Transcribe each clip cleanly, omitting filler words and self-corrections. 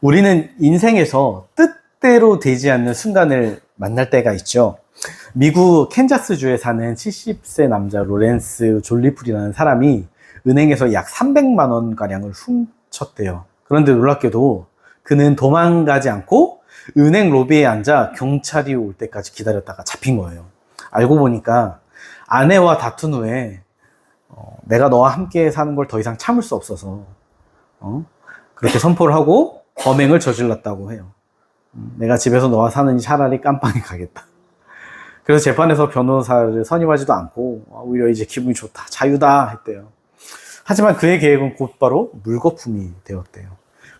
우리는 인생에서 뜻대로 되지 않는 순간을 만날 때가 있죠. 미국 캔자스주에 사는 70세 남자 로렌스 졸리풀이라는 사람이 은행에서 약 300만 원가량을 훔쳤대요. 그런데 놀랍게도 그는 도망가지 않고 은행 로비에 앉아 경찰이 올 때까지 기다렸다가 잡힌 거예요. 알고 보니까 아내와 다툰 후에 내가 너와 함께 사는 걸 더 이상 참을 수 없어서 그렇게 선포를 하고 범행을 저질렀다고 해요. 내가 집에서 너와 사느니 차라리 깜빵에 가겠다. 그래서 재판에서 변호사를 선임하지도 않고 오히려 이제 기분이 좋다, 자유다 했대요. 하지만 그의 계획은 곧바로 물거품이 되었대요.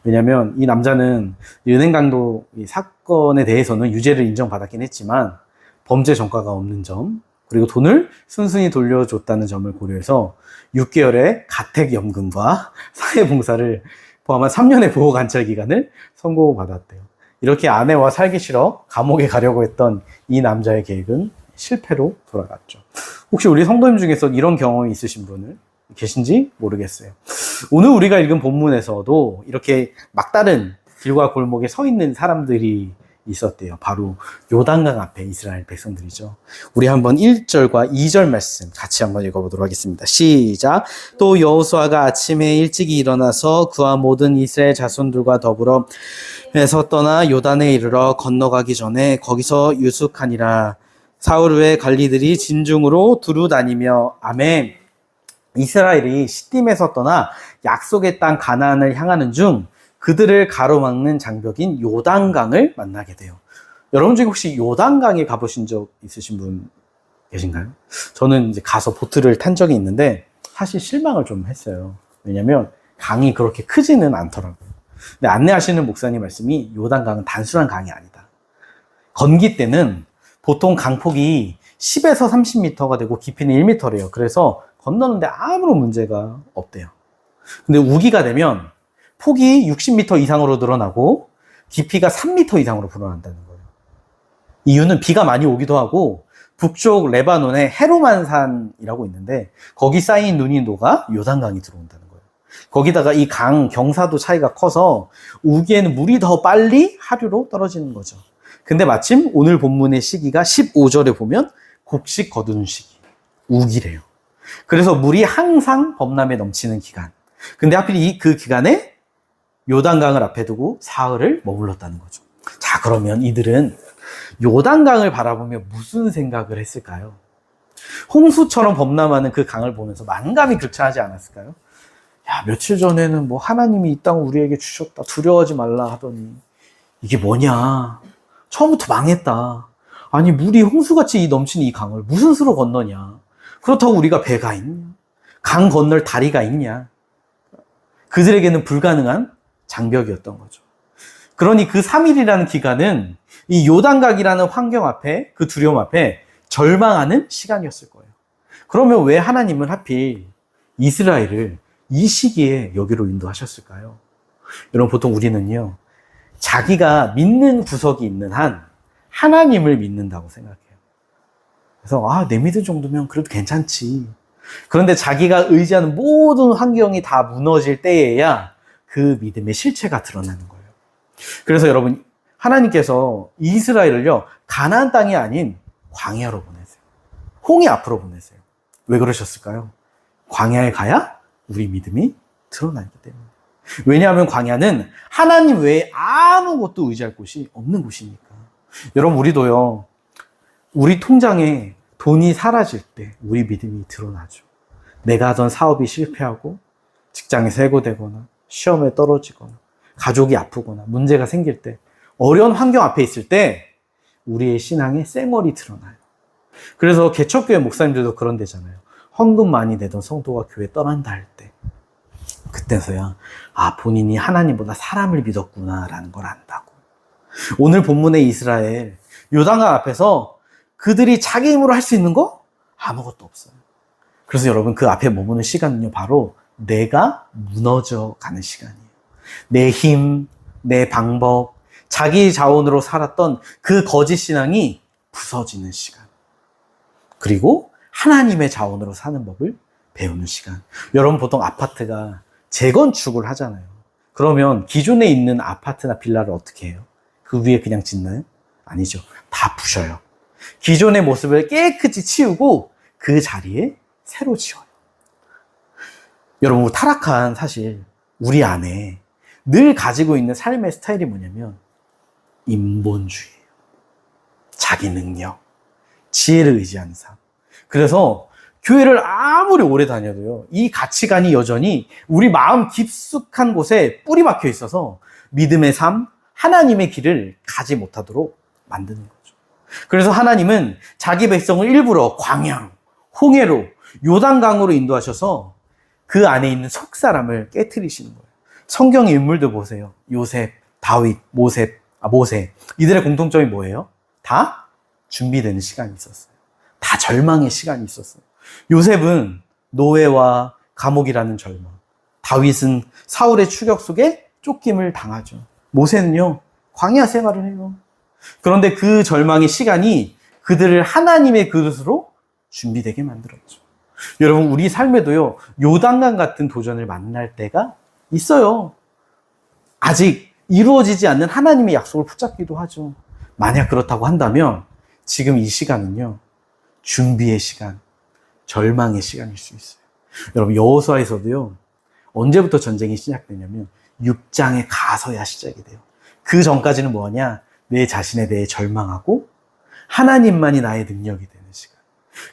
왜냐하면 이 남자는 은행 강도 이 사건에 대해서는 유죄를 인정받았긴 했지만 범죄 전과가 없는 점, 그리고 돈을 순순히 돌려줬다는 점을 고려해서 6개월의 가택연금과 사회봉사를 포함한 3년의 보호관찰기간을 선고받았대요. 이렇게 아내와 살기 싫어 감옥에 가려고 했던 이 남자의 계획은 실패로 돌아갔죠. 혹시 우리 성도님 중에서 이런 경험이 있으신 분을 계신지 모르겠어요. 오늘 우리가 읽은 본문에서도 이렇게 막다른 길과 골목에 서 있는 사람들이 있었대요. 바로 요단강 앞에 이스라엘 백성들이죠. 우리 한번 1절과 2절 말씀 같이 한번 읽어보도록 하겠습니다. 시작. 또 여호수아가 아침에 일찍이 일어나서 그와 모든 이스라엘 자손들과 더불어 에서 떠나 요단에 이르러 건너가기 전에 거기서 유숙하니라. 사흘 후에 관리들이 진중으로 두루 다니며 아멘. 이스라엘이 시딤에서 떠나 약속의 땅 가나안을 향하는 중 그들을 가로막는 장벽인 요단강을 만나게 돼요. 여러분 중에 혹시 요단강에 가보신 적 있으신 분 계신가요? 저는 이제 가서 보트를 탄 적이 있는데 사실 실망을 좀 했어요. 왜냐면 강이 그렇게 크지는 않더라고요. 근데 안내하시는 목사님 말씀이 요단강은 단순한 강이 아니다. 건기 때는 보통 강폭이 10에서 30m가 되고 깊이는 1m래요. 그래서 건너는데 아무런 문제가 없대요. 근데 우기가 되면 폭이 60m 이상으로 늘어나고 깊이가 3m 이상으로 불어난다는 거예요. 이유는 비가 많이 오기도 하고 북쪽 레바논에 헤로만산이라고 있는데 거기 쌓인 눈이 녹아 요단강이 들어온다는 거예요. 거기다가 이 강 경사도 차이가 커서 우기에는 물이 더 빨리 하류로 떨어지는 거죠. 근데 마침 오늘 본문의 시기가 15절에 보면 곡식 거두는 시기, 우기래요. 그래서 물이 항상 범람에 넘치는 기간. 근데 하필 그 기간에 요단강을 앞에 두고 사흘을 머물렀다는 거죠. 자, 그러면 이들은 요단강을 바라보며 무슨 생각을 했을까요? 홍수처럼 범람하는 그 강을 보면서 만감이 교차하지 않았을까요? 야, 며칠 전에는 뭐 하나님이 이 땅을 우리에게 주셨다, 두려워하지 말라 하더니 이게 뭐냐, 처음부터 망했다. 아니 물이 홍수같이 넘치는 이 강을 무슨 수로 건너냐. 그렇다고 우리가 배가 있냐, 강 건널 다리가 있냐. 그들에게는 불가능한 장벽이었던 거죠. 그러니 그 3일이라는 기간은 이 요단강이라는 환경 앞에, 그 두려움 앞에 절망하는 시간이었을 거예요. 그러면 왜 하나님은 하필 이스라엘을 이 시기에 여기로 인도하셨을까요? 여러분, 보통 우리는요, 자기가 믿는 구석이 있는 한 하나님을 믿는다고 생각해요. 그래서 내 믿을 정도면 그래도 괜찮지. 그런데 자기가 의지하는 모든 환경이 다 무너질 때에야 그 믿음의 실체가 드러나는 거예요. 그래서 여러분, 하나님께서 이스라엘을요, 가나안 땅이 아닌 광야로 보내세요. 홍해 앞으로 보내세요. 왜 그러셨을까요? 광야에 가야 우리 믿음이 드러나기 때문에. 왜냐하면 광야는 하나님 외에 아무것도 의지할 곳이 없는 곳이니까. 여러분, 우리도요, 우리 통장에 돈이 사라질 때 우리 믿음이 드러나죠. 내가 하던 사업이 실패하고 직장에서 해고되거나 시험에 떨어지거나 가족이 아프거나 문제가 생길 때, 어려운 환경 앞에 있을 때 우리의 신앙의 쌩얼이 드러나요. 그래서 개척교회 목사님들도 그런 데잖아요. 헌금 많이 내던 성도가 교회 떠난다 할 때, 그때서야 본인이 하나님보다 사람을 믿었구나라는 걸 안다고. 오늘 본문의 이스라엘, 요단강 앞에서 그들이 자기 힘으로 할 수 있는 거 아무것도 없어요. 그래서 여러분, 그 앞에 머무는 시간은요, 바로 내가 무너져 가는 시간이에요. 내 힘, 내 방법, 자기 자원으로 살았던 그 거짓 신앙이 부서지는 시간. 그리고 하나님의 자원으로 사는 법을 배우는 시간. 여러분, 보통 아파트가 재건축을 하잖아요. 그러면 기존에 있는 아파트나 빌라를 어떻게 해요? 그 위에 그냥 짓나요? 아니죠. 다 부셔요. 기존의 모습을 깨끗이 치우고 그 자리에 새로 지어요. 여러분, 타락한 사실 우리 안에 늘 가지고 있는 삶의 스타일이 뭐냐면 인본주의예요. 자기 능력, 지혜를 의지하는 삶. 그래서 교회를 아무리 오래 다녀도요, 이 가치관이 여전히 우리 마음 깊숙한 곳에 뿌리 박혀 있어서 믿음의 삶, 하나님의 길을 가지 못하도록 만드는 거죠. 그래서 하나님은 자기 백성을 일부러 광야로, 홍해로, 요단강으로 인도하셔서 그 안에 있는 속사람을 깨트리시는 거예요. 성경의 인물들 보세요. 요셉, 다윗, 모세. 이들의 공통점이 뭐예요? 다 준비되는 시간이 있었어요. 다 절망의 시간이 있었어요. 요셉은 노예와 감옥이라는 절망. 다윗은 사울의 추격 속에 쫓김을 당하죠. 모세는요, 광야 생활을 해요. 그런데 그 절망의 시간이 그들을 하나님의 그릇으로 준비되게 만들었죠. 여러분, 우리 삶에도요, 요단강 같은 도전을 만날 때가 있어요. 아직 이루어지지 않는 하나님의 약속을 붙잡기도 하죠. 만약 그렇다고 한다면 지금 이 시간은요, 준비의 시간, 절망의 시간일 수 있어요. 여러분, 여호수아에서도요, 언제부터 전쟁이 시작되냐면 6장에 가서야 시작이 돼요. 그 전까지는 뭐하냐? 내 자신에 대해 절망하고 하나님만이 나의 능력이 되는 시간.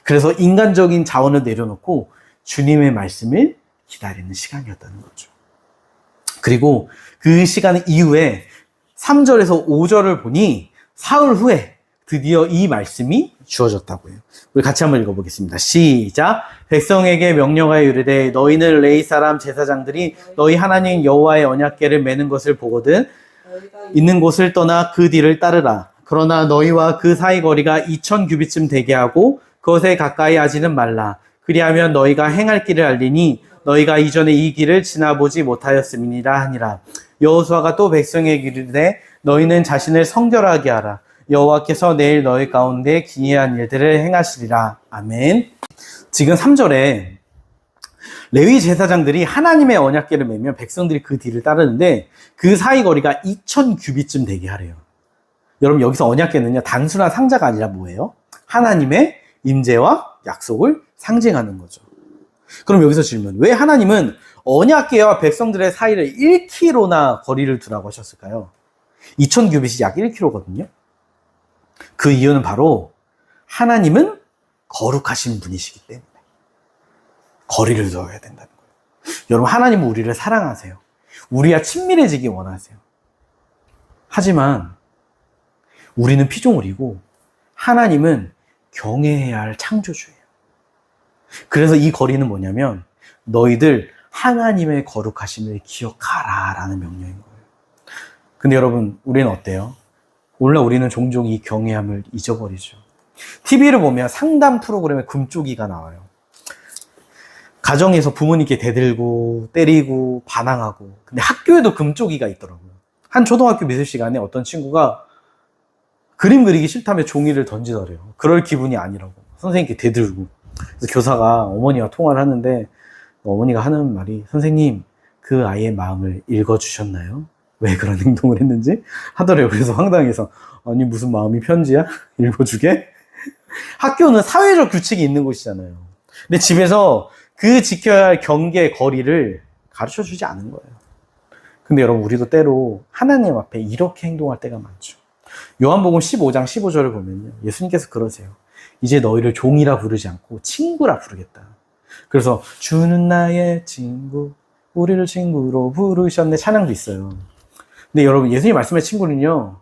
그래서 인간적인 자원을 내려놓고 주님의 말씀을 기다리는 시간이었다는 거죠. 그리고 그 시간 이후에 3절에서 5절을 보니 사흘 후에 드디어 이 말씀이 주어졌다고 해요. 우리 같이 한번 읽어보겠습니다. 시작. 백성에게 명령하여 이르되 너희는 레위 사람 제사장들이 너희 하나님 여호와의 언약궤를 매는 것을 보거든 있는 곳을 떠나 그 뒤를 따르라. 그러나 너희와 그 사이 거리가 2000규빗쯤 되게 하고 그것에 가까이 하지는 말라. 그리하면 너희가 행할 길을 알리니 너희가 이전에 이 길을 지나보지 못하였음이니라 하니라. 여호수아가 또 백성에게 이르되 너희는 자신을 성결하게 하라. 여호와께서 내일 너희 가운데 기이한 일들을 행하시리라. 아멘. 지금 3절에 레위 제사장들이 하나님의 언약궤를 매면 백성들이 그 뒤를 따르는데 그 사이 거리가 2000규빗쯤 되게 하래요. 여러분, 여기서 언약궤는요, 단순한 상자가 아니라 뭐예요? 하나님의 임재와 약속을 상징하는 거죠. 그럼 여기서 질문, 왜 하나님은 언약궤와 백성들의 사이를 1km나 거리를 두라고 하셨을까요? 2000규빗이 약 1km거든요. 그 이유는 바로 하나님은 거룩하신 분이시기 때문에 거리를 두어야 된다는 거예요. 여러분, 하나님은 우리를 사랑하세요. 우리와 친밀해지기 원하세요. 하지만 우리는 피조물이고 하나님은 경외해야 할 창조주예요. 그래서 이 거리는 뭐냐면 너희들 하나님의 거룩하심을 기억하라 라는 명령인 거예요. 근데 여러분, 우리는 어때요? 오늘날 우리는 종종 이 경외함을 잊어버리죠. TV를 보면 상담 프로그램에 금쪽이가 나와요. 가정에서 부모님께 대들고 때리고 반항하고. 근데 학교에도 금쪽이가 있더라고요. 한 초등학교 미술 시간에 어떤 친구가 그림 그리기 싫다며 종이를 던지더래요. 그럴 기분이 아니라고 선생님께 대들고. 그래서 교사가 어머니와 통화를 하는데 어머니가 하는 말이, 선생님, 그 아이의 마음을 읽어주셨나요? 왜 그런 행동을 했는지 하더래요. 그래서 황당해서, 아니 무슨 마음이 편지야? 읽어주게? 학교는 사회적 규칙이 있는 곳이잖아요. 근데 집에서 그 지켜야 할 경계 거리를 가르쳐주지 않은 거예요. 근데 여러분, 우리도 때로 하나님 앞에 이렇게 행동할 때가 많죠. 요한복음 15장 15절을 보면요, 예수님께서 그러세요. 이제 너희를 종이라 부르지 않고 친구라 부르겠다. 그래서 주는 나의 친구, 우리를 친구로 부르셨네 찬양도 있어요. 근데 여러분, 예수님 말씀의 친구는요,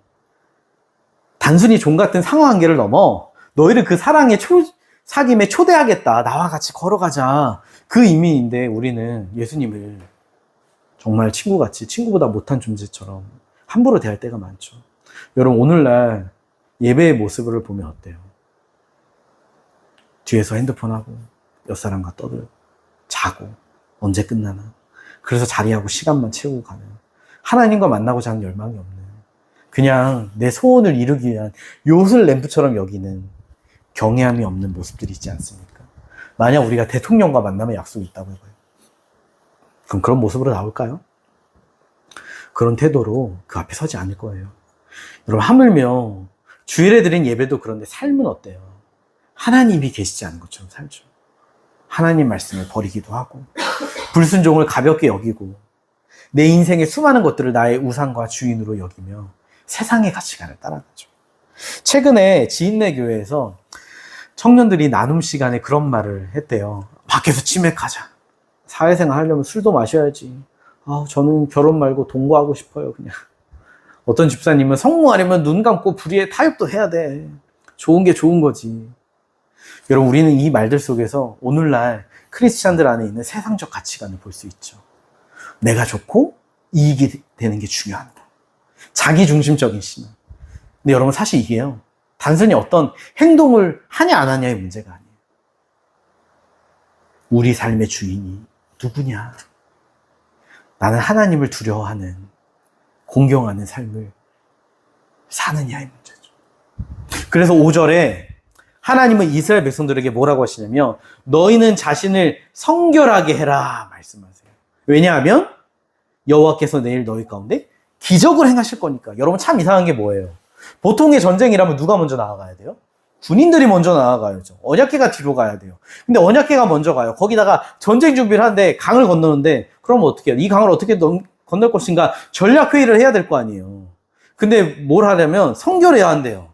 단순히 종 같은 상하 관계를 넘어 너희를 그 사랑의 사귐에 초대하겠다. 나와 같이 걸어가자. 그 의미인데 우리는 예수님을 정말 친구같이, 친구보다 못한 존재처럼 함부로 대할 때가 많죠. 여러분, 오늘날 예배의 모습을 보면 어때요? 뒤에서 핸드폰하고 옆사람과 떠들고 자고 언제 끝나나, 그래서 자리하고 시간만 채우고 가는, 하나님과 만나고자 하는 열망이 없는, 그냥 내 소원을 이루기 위한 요술 램프처럼 여기는 경외함이 없는 모습들이 있지 않습니까? 만약 우리가 대통령과 만나면 약속이 있다고 해봐요. 그럼 그런 모습으로 나올까요? 그런 태도로 그 앞에 서지 않을 거예요. 여러분, 하물며 주일에 드린 예배도 그런데 삶은 어때요? 하나님이 계시지 않은 것처럼 살죠. 하나님 말씀을 버리기도 하고, 불순종을 가볍게 여기고, 내 인생의 수많은 것들을 나의 우상과 주인으로 여기며 세상의 가치관을 따라가죠. 최근에 지인네 교회에서 청년들이 나눔 시간에 그런 말을 했대요. 밖에서 치맥하자. 사회생활 하려면 술도 마셔야지. 저는 결혼 말고 동거하고 싶어요, 그냥. 어떤 집사님은 성공하려면 눈 감고 불의에 타협도 해야 돼. 좋은 게 좋은 거지. 여러분, 우리는 이 말들 속에서 오늘날 크리스찬들 안에 있는 세상적 가치관을 볼 수 있죠. 내가 좋고 이익이 되는 게 중요하다. 자기 중심적인 신앙. 근데 여러분, 사실 이게요, 단순히 어떤 행동을 하냐 안 하냐의 문제가 아니에요. 우리 삶의 주인이 누구냐? 나는 하나님을 두려워하는, 공경하는 삶을 사느냐의 문제죠. 그래서 5절에 하나님은 이스라엘 백성들에게 뭐라고 하시냐면, 너희는 자신을 성결하게 해라 말씀하세요. 왜냐하면 여호와께서 내일 너희 가운데 기적을 행하실 거니까. 여러분, 참 이상한 게 뭐예요? 보통의 전쟁이라면 누가 먼저 나아가야 돼요? 군인들이 먼저 나아가야죠. 언약궤가 뒤로 가야 돼요. 근데 언약궤가 먼저 가요. 거기다가 전쟁 준비를 하는데 강을 건너는데, 그럼 어떻게 해요? 이 강을 어떻게 건널 것인가 전략 회의를 해야 될 거 아니에요. 근데 뭘 하려면 성결해야 한대요.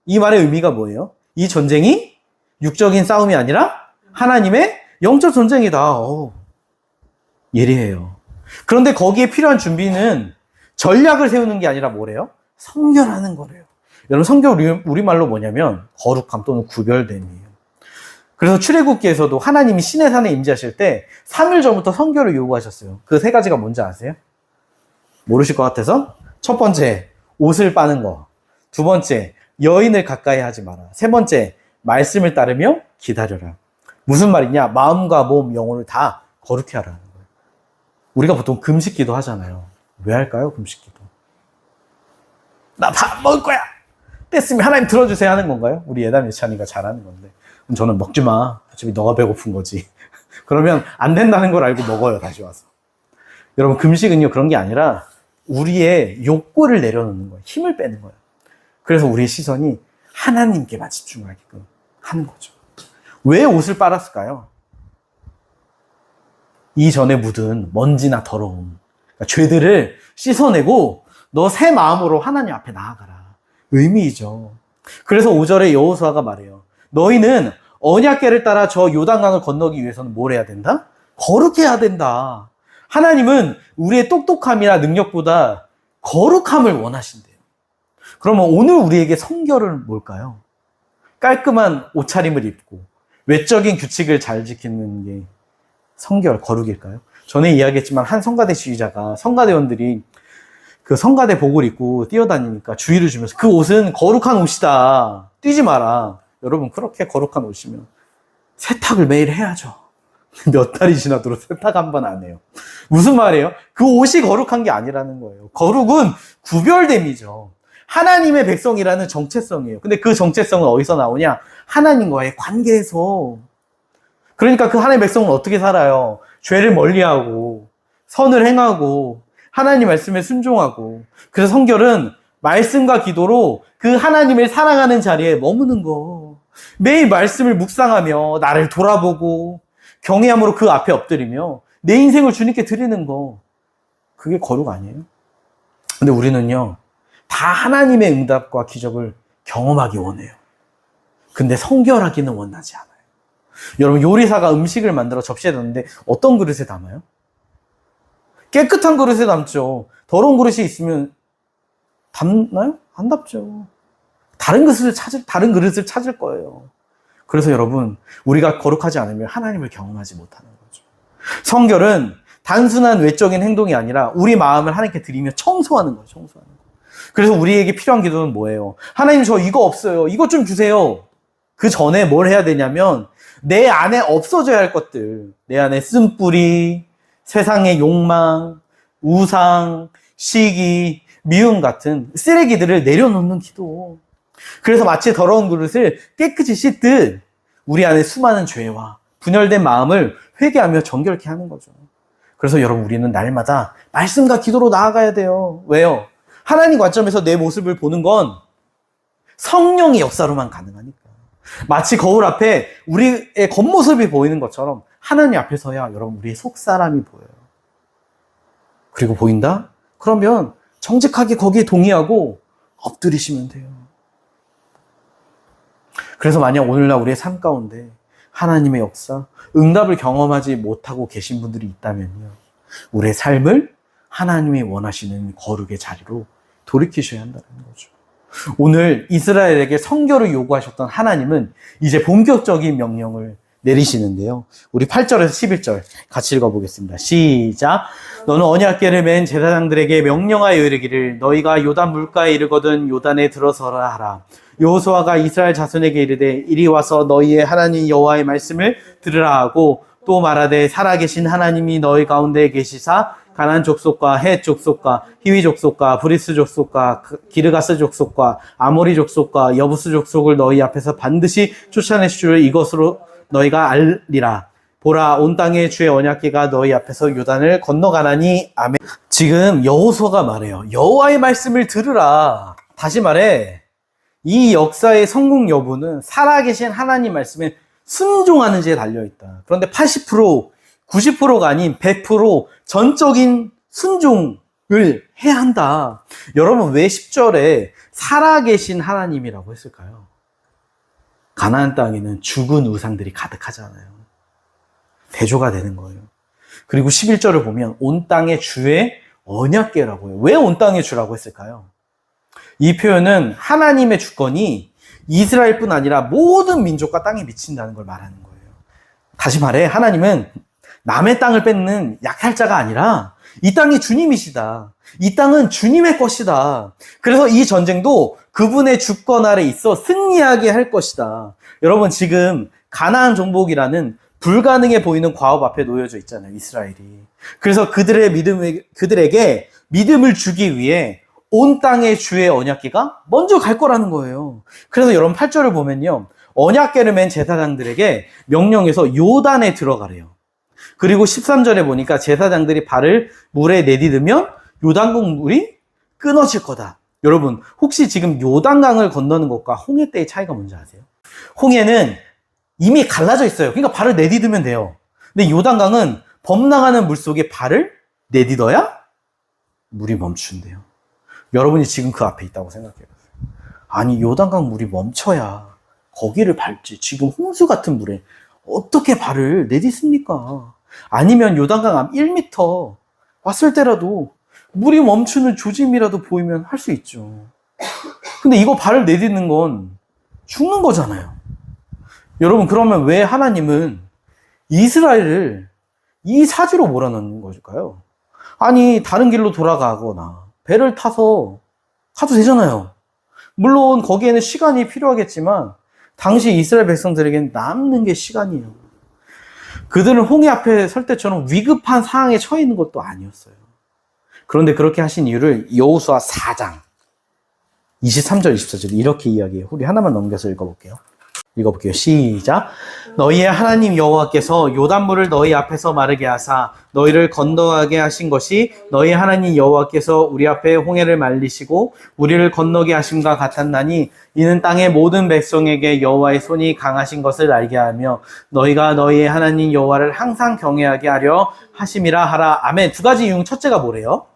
이 말의 의미가 뭐예요? 이 전쟁이 육적인 싸움이 아니라 하나님의 영적 전쟁이다. 예리해요. 그런데 거기에 필요한 준비는 전략을 세우는 게 아니라 뭐래요? 성결하는 거래요. 여러분, 성결 우리말로 뭐냐면 거룩함 또는 구별됨이에요. 그래서 출애굽기에서도 하나님이 시내 산에 임재하실 때 3일 전부터 성결을 요구하셨어요. 그 세 가지가 뭔지 아세요? 모르실 것 같아서. 첫 번째, 옷을 빠는 거. 두 번째, 여인을 가까이 하지 마라. 세 번째, 말씀을 따르며 기다려라. 무슨 말이냐? 마음과 몸, 영혼을 다 거룩히 하라는 거예요. 우리가 보통 금식기도 하잖아요. 왜 할까요? 금식기도. 나 밥 먹을 거야! 뗐으면 하나님 들어주세요 하는 건가요? 우리 예담 예찬이가 잘하는 건데. 그럼 저는 먹지 마. 어차피 너가 배고픈 거지. 그러면 안 된다는 걸 알고 먹어요, 다시 와서. 여러분, 금식은요, 그런 게 아니라 우리의 욕구를 내려놓는 거예요. 힘을 빼는 거예요. 그래서 우리의 시선이 하나님께만 집중하게끔 하는 거죠. 왜 옷을 빨았을까요? 이전에 묻은 먼지나 더러움, 그러니까 죄들을 씻어내고 너 새 마음으로 하나님 앞에 나아가라. 의미이죠. 그래서 5절에 여호수아가 말해요. 너희는 언약궤를 따라 저 요단강을 건너기 위해서는 뭘 해야 된다? 거룩해야 된다. 하나님은 우리의 똑똑함이나 능력보다 거룩함을 원하신대요. 그러면 오늘 우리에게 성결은 뭘까요? 깔끔한 옷차림을 입고 외적인 규칙을 잘 지키는 게 성결, 거룩일까요? 전에 이야기했지만 한 성가대 지휘자가 성가대원들이 그 성가대 복을 입고 뛰어다니니까 주의를 주면서 그 옷은 거룩한 옷이다. 뛰지 마라. 여러분, 그렇게 거룩한 옷이면 세탁을 매일 해야죠. 몇 달이 지나도록 세탁 한 번 안 해요. 무슨 말이에요? 그 옷이 거룩한 게 아니라는 거예요. 거룩은 구별됨이죠. 하나님의 백성이라는 정체성이에요. 근데 그 정체성은 어디서 나오냐? 하나님과의 관계에서. 그러니까 그 하나님의 백성은 어떻게 살아요? 죄를 멀리하고 선을 행하고 하나님 말씀에 순종하고. 그래서 성결은 말씀과 기도로 그 하나님을 사랑하는 자리에 머무는 거. 매일 말씀을 묵상하며 나를 돌아보고 경외함으로 그 앞에 엎드리며 내 인생을 주님께 드리는 거. 그게 거룩 아니에요? 근데 우리는요, 다 하나님의 응답과 기적을 경험하기 원해요. 근데 성결하기는 원하지 않아요. 여러분, 요리사가 음식을 만들어 접시에 넣는데 어떤 그릇에 담아요? 깨끗한 그릇에 담죠. 더러운 그릇이 있으면 담나요? 안 담죠. 다른 그릇을 찾을 거예요. 그래서 여러분, 우리가 거룩하지 않으면 하나님을 경험하지 못하는 거죠. 성결은 단순한 외적인 행동이 아니라 우리 마음을 하나님께 드리며 청소하는 거예요. 청소하는 거. 그래서 우리에게 필요한 기도는 뭐예요? 하나님, 저 이거 없어요. 이것 좀 주세요. 그 전에 뭘 해야 되냐면 내 안에 없어져야 할 것들, 내 안에 쓴뿌리, 세상의 욕망, 우상, 시기, 미움 같은 쓰레기들을 내려놓는 기도. 그래서 마치 더러운 그릇을 깨끗이 씻듯 우리 안에 수많은 죄와 분열된 마음을 회개하며 정결케 하는 거죠. 그래서 여러분, 우리는 날마다 말씀과 기도로 나아가야 돼요. 왜요? 하나님 관점에서 내 모습을 보는 건 성령의 역사로만 가능하니까. 마치 거울 앞에 우리의 겉모습이 보이는 것처럼 하나님 앞에서야 여러분, 우리의 속사람이 보여요. 그리고 보인다? 그러면 정직하게 거기에 동의하고 엎드리시면 돼요. 그래서 만약 오늘날 우리의 삶 가운데 하나님의 역사, 응답을 경험하지 못하고 계신 분들이 있다면요, 우리의 삶을 하나님이 원하시는 거룩의 자리로 돌이키셔야 한다는 거죠. 오늘 이스라엘에게 성결을 요구하셨던 하나님은 이제 본격적인 명령을 내리시는데요. 우리 8절에서 11절 같이 읽어보겠습니다. 시작. 너는 언약궤를 맨 제사장들에게 명령하여 이르기를 너희가 요단 물가에 이르거든 요단에 들어서라 하라. 여호수아가 이스라엘 자손에게 이르되 이리 와서 너희의 하나님 여호와의 말씀을 들으라 하고 또 말하되 살아계신 하나님이 너희 가운데 계시사 가나안 족속과 헷 족속과 히위 족속과 브리스 족속과 기르가스 족속과 아모리 족속과 여부스 족속을 너희 앞에서 반드시 쫓아내실 줄 이것으로 너희가 알리라. 보라, 온 땅의 주의 언약궤가 너희 앞에서 요단을 건너가나니. 아멘. 지금 여호수아가 말해요. 여호와의 말씀을 들으라. 다시 말해, 이 역사의 성공 여부는 살아계신 하나님 말씀에 순종하는지에 달려있다. 그런데 80%, 90%가 아닌 100% 전적인 순종을 해야 한다. 여러분, 왜 10절에 살아계신 하나님이라고 했을까요? 가나안 땅에는 죽은 우상들이 가득하잖아요. 대조가 되는 거예요. 그리고 11절을 보면 온 땅의 주의 언약궤라고 해요. 왜 온 땅의 주라고 했을까요? 이 표현은 하나님의 주권이 이스라엘뿐 아니라 모든 민족과 땅에 미친다는 걸 말하는 거예요. 다시 말해, 하나님은 남의 땅을 뺏는 약탈자가 아니라 이 땅이 주님이시다. 이 땅은 주님의 것이다. 그래서 이 전쟁도 그분의 주권 아래 있어 승리하게 할 것이다. 여러분, 지금 가나안 정복이라는 불가능해 보이는 과업 앞에 놓여져 있잖아요, 이스라엘이. 그래서 그들에게 믿음을 주기 위해 온 땅의 주의 언약궤가 먼저 갈 거라는 거예요. 그래서 여러분 8절을 보면요, 언약궤를 맨 제사장들에게 명령해서 요단에 들어가래요. 그리고 13절에 보니까 제사장들이 발을 물에 내디디면 요단강 물이 끊어질 거다. 여러분, 혹시 지금 요단강을 건너는 것과 홍해 때의 차이가 뭔지 아세요? 홍해는 이미 갈라져 있어요. 그러니까 발을 내디디면 돼요. 근데 요단강은 범람하는 물 속에 발을 내디뎌야 물이 멈춘대요. 여러분이 지금 그 앞에 있다고 생각해요. 아니, 요단강 물이 멈춰야 거기를 밟지. 지금 홍수 같은 물에 어떻게 발을 내딛습니까? 아니면 요단강 앞 1m 왔을 때라도 물이 멈추는 조짐이라도 보이면 할 수 있죠. 근데 이거 발을 내딛는 건 죽는 거잖아요. 여러분, 그러면 왜 하나님은 이스라엘을 이 사지로 몰아넣는 걸까요? 아니, 다른 길로 돌아가거나 배를 타서 가도 되잖아요. 물론 거기에는 시간이 필요하겠지만 당시 이스라엘 백성들에게는 남는 게 시간이에요. 그들은 홍해 앞에 설 때처럼 위급한 상황에 처해 있는 것도 아니었어요. 그런데 그렇게 하신 이유를 여호수아 4장 23절 24절 이렇게 이야기해요. 우리 하나만 넘겨서 읽어볼게요. 시작. 너희의 하나님 여호와께서 요단물을 너희 앞에서 마르게 하사 너희를 건너가게 하신 것이 너희 하나님 여호와께서 우리 앞에 홍해를 말리시고 우리를 건너게 하심과 같았나니 이는 땅의 모든 백성에게 여호와의 손이 강하신 것을 알게 하며 너희가 너희의 하나님 여호와를 항상 경외하게 하려 하심이라 하라. 아멘. 두 가지 이유. 첫째가 뭐래요?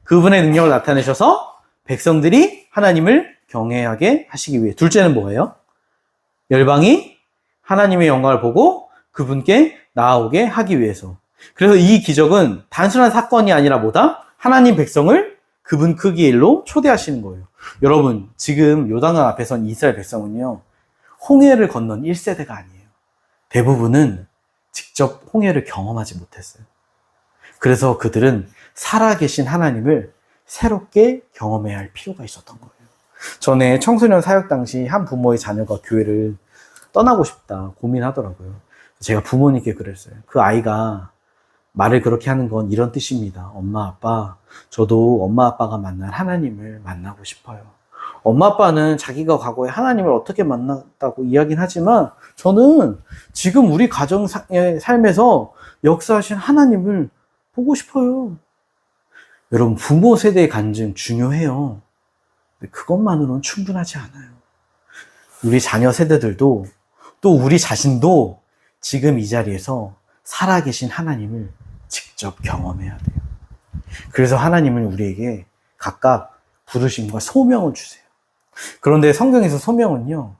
그분의 능력을 나타내셔서 백성들이 하나님을 경외하게 하시기 위해. 둘째는 뭐예요? 열방이 하나님의 영광을 보고 그분께 나아오게 하기 위해서. 그래서 이 기적은 단순한 사건이 아니라 뭐다? 하나님 백성을 그분 그 길로 초대하시는 거예요. 여러분, 지금 요단강 앞에 선 이스라엘 백성은요, 홍해를 건넌 1세대가 아니에요. 대부분은 직접 홍해를 경험하지 못했어요. 그래서 그들은 살아계신 하나님을 새롭게 경험해야 할 필요가 있었던 거예요. 전에 청소년 사역 당시 한 부모의 자녀가 교회를 떠나고 싶다 고민하더라고요. 제가 부모님께 그랬어요. 그 아이가 말을 그렇게 하는 건 이런 뜻입니다. 엄마, 아빠, 저도 엄마, 아빠가 만난 하나님을 만나고 싶어요. 엄마, 아빠는 자기가 과거에 하나님을 어떻게 만났다고 이야기는 하지만 저는 지금 우리 가정의 삶에서 역사하신 하나님을 보고 싶어요. 여러분, 부모 세대의 간증 중요해요. 근데 그것만으로는 충분하지 않아요. 우리 자녀 세대들도 또 우리 자신도 지금 이 자리에서 살아계신 하나님을 직접 경험해야 돼요. 그래서 하나님은 우리에게 각각 부르심과 소명을 주세요. 그런데 성경에서 소명은요,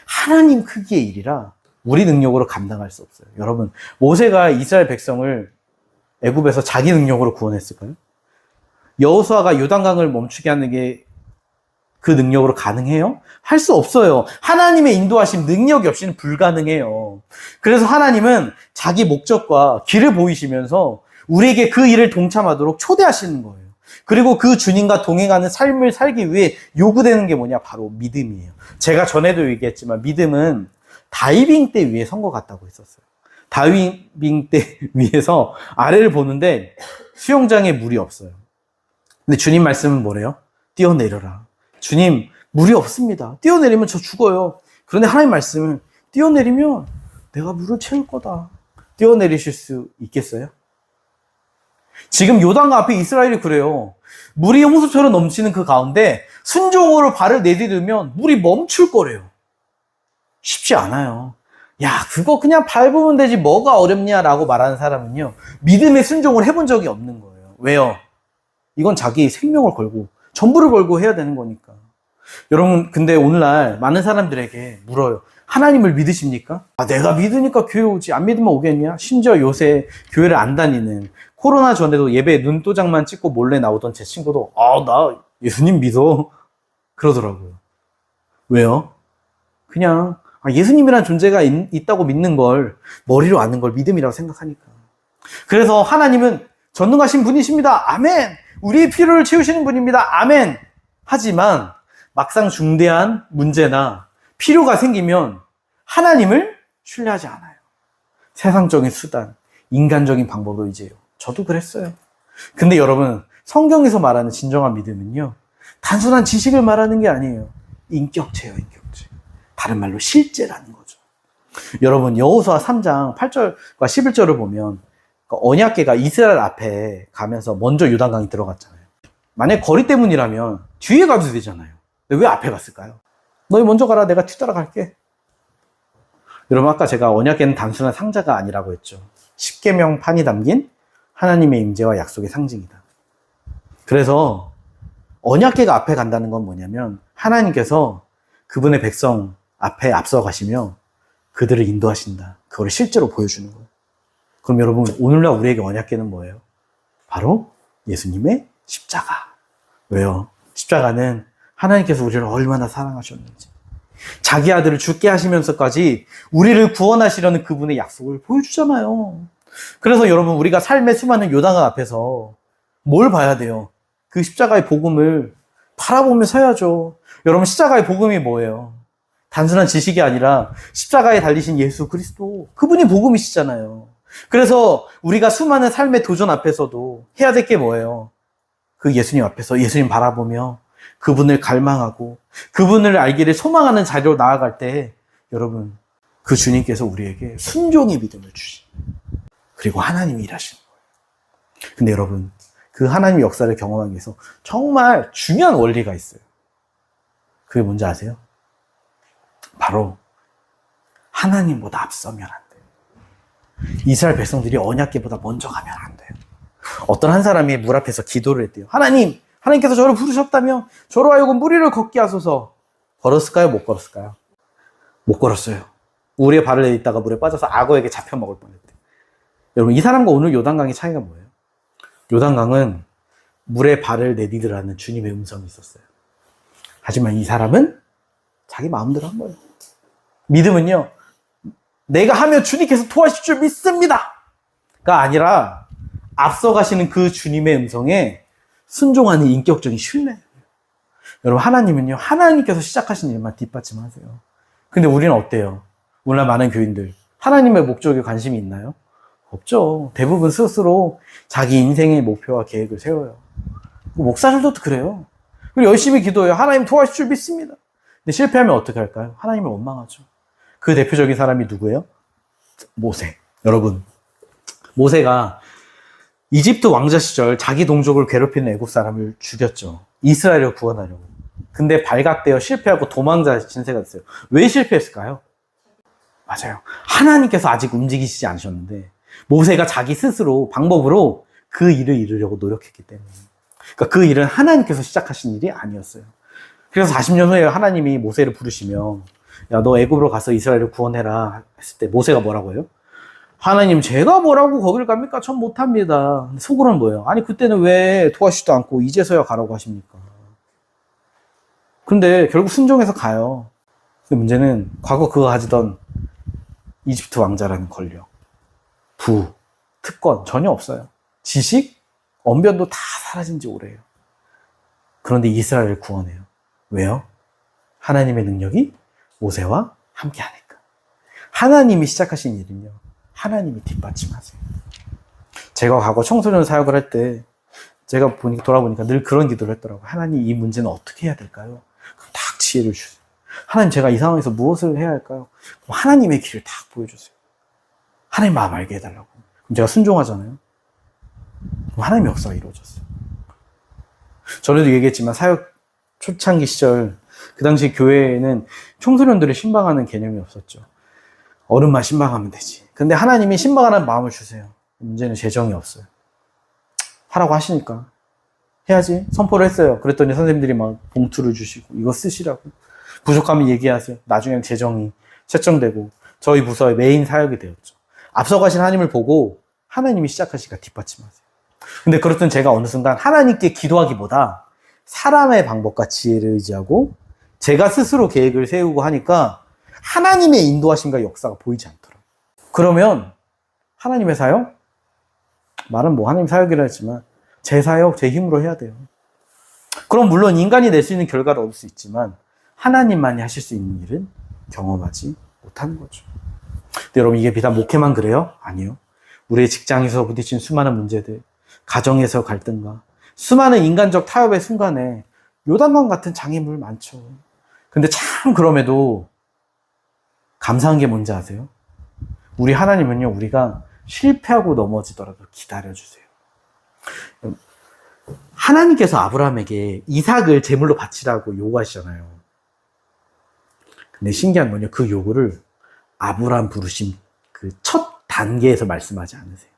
하나님 크기의 일이라 우리 능력으로 감당할 수 없어요. 여러분, 모세가 이스라엘 백성을 애굽에서 자기 능력으로 구원했을까요? 여호수아가 요단강을 멈추게 하는 게 그 능력으로 가능해요? 할 수 없어요. 하나님의 인도하심, 능력이 없이는 불가능해요. 그래서 하나님은 자기 목적과 길을 보이시면서 우리에게 그 일을 동참하도록 초대하시는 거예요. 그리고 그 주님과 동행하는 삶을 살기 위해 요구되는 게 뭐냐? 바로 믿음이에요. 제가 전에도 얘기했지만 믿음은 다이빙 대 위에 선 것 같다고 했었어요. 다이빙 대 위에서 아래를 보는데 수영장에 물이 없어요. 근데 주님 말씀은 뭐래요? 뛰어내려라. 주님, 물이 없습니다. 뛰어내리면 저 죽어요. 그런데 하나님 말씀은 뛰어내리면 내가 물을 채울 거다. 뛰어내리실 수 있겠어요? 지금 요단강 앞에 이스라엘이 그래요. 물이 홍수처럼 넘치는 그 가운데 순종으로 발을 내디디면 물이 멈출 거래요. 쉽지 않아요. 야, 그거 그냥 밟으면 되지 뭐가 어렵냐라고 말하는 사람은요, 믿음의 순종을 해본 적이 없는 거예요. 왜요? 이건 자기 생명을 걸고 전부를 걸고 해야 되는 거니까. 여러분, 근데 오늘날 많은 사람들에게 물어요. 하나님을 믿으십니까? 아, 내가 믿으니까 교회 오지. 안 믿으면 오겠냐? 심지어 요새 교회를 안 다니는, 코로나 전에도 예배 눈도장만 찍고 몰래 나오던 제 친구도 나 예수님 믿어. 그러더라고요. 왜요? 그냥 예수님이란 존재가 있다고 믿는 걸, 머리로 아는 걸 믿음이라고 생각하니까. 그래서 하나님은 전능하신 분이십니다. 아멘. 우리의 필요를 채우시는 분입니다. 아멘. 하지만 막상 중대한 문제나 필요가 생기면 하나님을 신뢰하지 않아요. 세상적인 수단, 인간적인 방법을 의지해요. 저도 그랬어요. 근데 여러분, 성경에서 말하는 진정한 믿음은요, 단순한 지식을 말하는 게 아니에요. 인격체예요, 인격체. 다른 말로 실제라는 거죠. 여러분, 여호수아 3장 8절과 11절을 보면 언약궤가 이스라엘 앞에 가면서 먼저 요단강에 들어갔잖아요. 만약 거리 때문이라면 뒤에 가도 되잖아요. 근데 왜 앞에 갔을까요? 너희 먼저 가라, 내가 뒤따라갈게. 여러분, 아까 제가 언약궤는 단순한 상자가 아니라고 했죠. 십계명판이 담긴 하나님의 임재와 약속의 상징이다. 그래서 언약궤가 앞에 간다는 건 뭐냐면 하나님께서 그분의 백성 앞에 앞서 가시며 그들을 인도하신다. 그걸 실제로 보여주는 거예요. 그럼 여러분, 오늘날 우리에게 언약궤는 뭐예요? 바로 예수님의 십자가. 왜요? 십자가는 하나님께서 우리를 얼마나 사랑하셨는지, 자기 아들을 죽게 하시면서까지 우리를 구원하시려는 그분의 약속을 보여주잖아요. 그래서 여러분, 우리가 삶의 수많은 요단강 앞에서 뭘 봐야 돼요? 그 십자가의 복음을 바라보며 서야죠. 여러분, 십자가의 복음이 뭐예요? 단순한 지식이 아니라 십자가에 달리신 예수 그리스도, 그분이 복음이시잖아요. 그래서 우리가 수많은 삶의 도전 앞에서도 해야 될 게 뭐예요? 그 예수님 앞에서 예수님 바라보며 그분을 갈망하고 그분을 알기를 소망하는 자리로 나아갈 때, 여러분, 그 주님께서 우리에게 순종의 믿음을 주시고, 그리고 하나님이 일하시는 거예요. 근데 여러분, 그 하나님의 역사를 경험하기 위해서 정말 중요한 원리가 있어요. 그게 뭔지 아세요? 바로 하나님보다 앞서면 안 돼요. 이스라엘 백성들이 언약궤보다 먼저 가면 안 돼요. 어떤 한 사람이 물 앞에서 기도를 했대요. 하나님께서 저를 부르셨다며 저로 하여금 물 위를 걷게 하소서. 걸었을까요? 못 걸었을까요? 못 걸었어요. 물에 발을 내딛다가 물에 빠져서 악어에게 잡혀 먹을 뻔했대요. 여러분, 이 사람과 오늘 요단강의 차이가 뭐예요? 요단강은 물에 발을 내디디라는 주님의 음성이 있었어요. 하지만 이 사람은 자기 마음대로 한 거예요. 믿음은요, 내가 하면 주님께서 도와주실 줄 믿습니다 가 아니라 앞서가시는 그 주님의 음성에 순종하는 인격적인 신뢰예요. 여러분, 하나님은요, 하나님께서 시작하신 일만 뒷받침하세요. 근데 우리는 어때요? 오늘날 많은 교인들, 하나님의 목적에 관심이 있나요? 없죠. 대부분 스스로 자기 인생의 목표와 계획을 세워요. 목사들도 그래요. 그리고 열심히 기도해요. 하나님 도와주실 줄 믿습니다. 근데 실패하면 어떻게 할까요? 하나님을 원망하죠. 그 대표적인 사람이 누구예요? 모세. 여러분, 모세가 이집트 왕자 시절 자기 동족을 괴롭히는 애국 사람을 죽였죠. 이스라엘을 구원하려고. 근데 발각되어 실패하고 도망자 신세가 됐어요. 왜 실패했을까요? 맞아요. 하나님께서 아직 움직이시지 않으셨는데 모세가 자기 스스로 방법으로 그 일을 이루려고 노력했기 때문에. 그러니까 그 일은 하나님께서 시작하신 일이 아니었어요. 그래서 40년 후에 하나님이 모세를 부르시며 야, 너 애굽으로 가서 이스라엘을 구원해라 했을 때 모세가 뭐라고 해요? 하나님, 제가 뭐라고 거길 갑니까? 전 못합니다. 속으로는 뭐예요? 아니, 그때는 왜 도와주지도 않고 이제서야 가라고 하십니까? 근데 결국 순종해서 가요. 근데 문제는 과거 그거 가지던 이집트 왕자라는 권력, 부, 특권 전혀 없어요. 지식, 언변도 다 사라진 지 오래예요. 그런데 이스라엘을 구원해요. 왜요? 하나님의 능력이 모세와 함께 하니까. 하나님이 시작하신 일은요, 하나님이 뒷받침하세요. 제가 과거 청소년 사역을 할 때 제가 돌아보니까 늘 그런 기도를 했더라고요. 하나님, 이 문제는 어떻게 해야 될까요? 그럼 딱 지혜를 주세요. 하나님, 제가 이 상황에서 무엇을 해야 할까요? 그럼 하나님의 길을 딱 보여주세요. 하나님 마음 알게 해달라고. 그럼 제가 순종하잖아요. 그럼 하나님의 역사가 이루어졌어요. 전에도 얘기했지만 사역 초창기 시절 그 당시 교회에는 청소년들을 신방하는 개념이 없었죠. 어른만 신방하면 되지. 근데 하나님이 신방하는 마음을 주세요. 문제는 재정이 없어요. 하라고 하시니까 해야지. 선포를 했어요. 그랬더니 선생님들이 막 봉투를 주시고 이거 쓰시라고. 부족하면 얘기하세요. 나중에는 재정이 채점되고 저희 부서의 메인 사역이 되었죠. 앞서가신 하나님을 보고 하나님이 시작하시니까 뒷받침하세요. 근데 그렇던 제가 어느 순간 하나님께 기도하기보다 사람의 방법과 지혜를 의지하고 제가 스스로 계획을 세우고 하니까 하나님의 인도하심과 역사가 보이지 않더라고요. 그러면 하나님의 사역? 말은 뭐 하나님 사역이라 했지만 제 사역, 제 힘으로 해야 돼요. 그럼 물론 인간이 낼 수 있는 결과를 얻을 수 있지만 하나님만이 하실 수 있는 일은 경험하지 못하는 거죠. 근데 여러분, 이게 비단 목회만 그래요? 아니요. 우리의 직장에서 부딪힌 수많은 문제들, 가정에서 갈등과 수많은 인간적 타협의 순간에 요단강 같은 장애물 많죠. 근데 참 그럼에도 감사한 게 뭔지 아세요? 우리 하나님은요, 우리가 실패하고 넘어지더라도 기다려주세요. 하나님께서 아브라함에게 이삭을 제물로 바치라고 요구하시잖아요. 근데 신기한 건요, 그 요구를 아브라함 부르심 그 첫 단계에서 말씀하지 않으세요.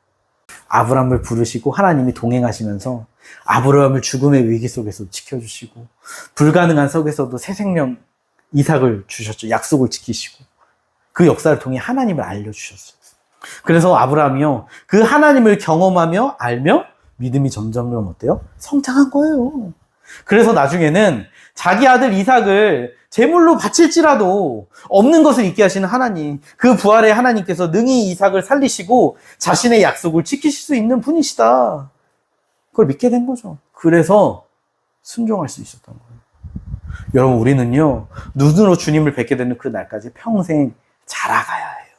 아브라함을 부르시고 하나님이 동행하시면서 아브라함을 죽음의 위기 속에서 지켜주시고 불가능한 속에서도 새 생명 이삭을 주셨죠. 약속을 지키시고 그 역사를 통해 하나님을 알려주셨어요. 그래서 아브라함이요, 그 하나님을 경험하며 알며 믿음이 점점 어때요? 성장한 거예요. 그래서 나중에는 자기 아들 이삭을 제물로 바칠지라도 없는 것을 있게 하시는 하나님, 그 부활의 하나님께서 능히 이삭을 살리시고 자신의 약속을 지키실 수 있는 분이시다. 그걸 믿게 된 거죠. 그래서 순종할 수 있었던 거예요. 여러분, 우리는요, 눈으로 주님을 뵙게 되는 그 날까지 평생 자라가야 해요.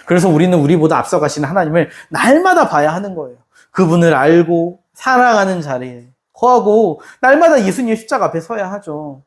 그래서 우리는 우리보다 앞서가시는 하나님을 날마다 봐야 하는 거예요. 그분을 알고 사랑하는 자리에 거하고 날마다 예수님의 십자가 앞에 서야 하죠.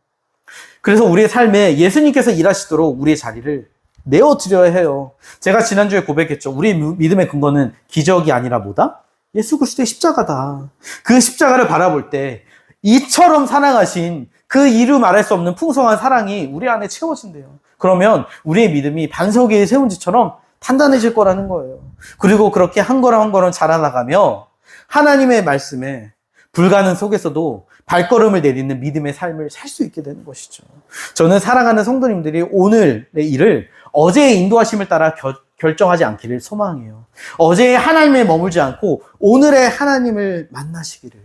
그래서 우리의 삶에 예수님께서 일하시도록 우리의 자리를 내어드려야 해요. 제가 지난주에 고백했죠. 우리의 믿음의 근거는 기적이 아니라 뭐다? 예수 그리스도의 십자가다. 그 십자가를 바라볼 때 이처럼 사랑하신 그 이루 말할 수 없는 풍성한 사랑이 우리 안에 채워진대요. 그러면 우리의 믿음이 반석 위에 세운 지처럼 단단해질 거라는 거예요. 그리고 그렇게 한 걸음 한 걸음 자라나가며 하나님의 말씀에 불가능 속에서도 발걸음을 내딛는 믿음의 삶을 살 수 있게 되는 것이죠. 저는 사랑하는 성도님들이 오늘의 일을 어제의 인도하심을 따라 결정하지 않기를 소망해요. 어제의 하나님에 머물지 않고 오늘의 하나님을 만나시기를,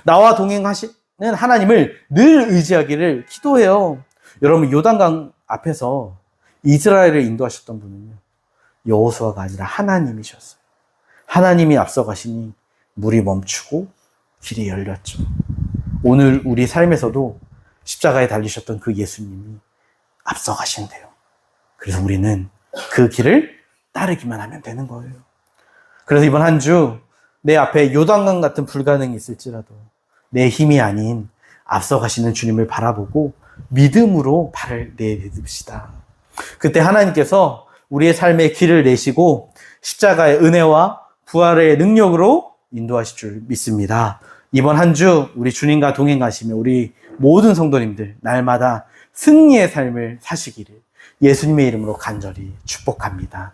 나와 동행하시는 하나님을 늘 의지하기를 기도해요. 여러분, 요단강 앞에서 이스라엘을 인도하셨던 분은요, 여호수아가 아니라 하나님이셨어요. 하나님이 앞서가시니 물이 멈추고 길이 열렸죠. 오늘 우리 삶에서도 십자가에 달리셨던 그 예수님이 앞서가신대요. 그래서 우리는 그 길을 따르기만 하면 되는 거예요. 그래서 이번 한 주 내 앞에 요단강 같은 불가능이 있을지라도 내 힘이 아닌 앞서가시는 주님을 바라보고 믿음으로 발을 내딛읍시다. 그때 하나님께서 우리의 삶에 길을 내시고 십자가의 은혜와 부활의 능력으로 인도하실 줄 믿습니다. 이번 한 주 우리 주님과 동행 가시며 우리 모든 성도님들 날마다 승리의 삶을 사시기를 예수님의 이름으로 간절히 축복합니다.